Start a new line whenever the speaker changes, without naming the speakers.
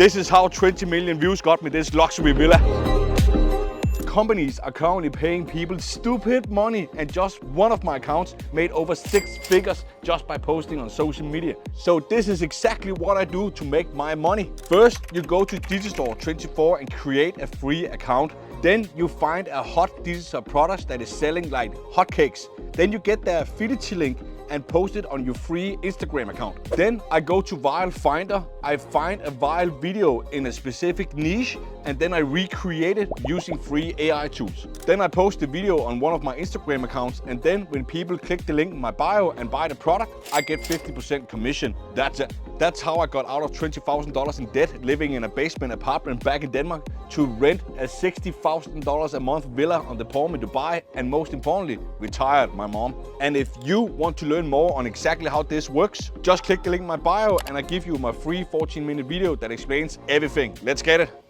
This is how 20 million views got me this luxury villa. Companies are currently paying people stupid money, and just one of my accounts made over 6 figures just by posting on social media. So this is exactly what I do to make my money. First, you go to Digistore24 and create a free account. Then you find a hot digital product that is selling like hotcakes. Then you get the affiliate link and post it on your free Instagram account. Then I go to Viral Finder, I find a viral video in a specific niche, and then I recreate it using free AI tools. Then I post the video on one of my Instagram accounts, and then when people click the link in my bio and buy the product, I get 50% commission. That's it. That's how I got out of $20,000 in debt, living in a basement apartment back in Denmark, to rent a $60,000 a month villa on the Palm in Dubai, and most importantly, retired my mom. And if you want to learn more on exactly how this works, just click the link in my bio and I give you my free 14-minute video that explains everything. Let's get it.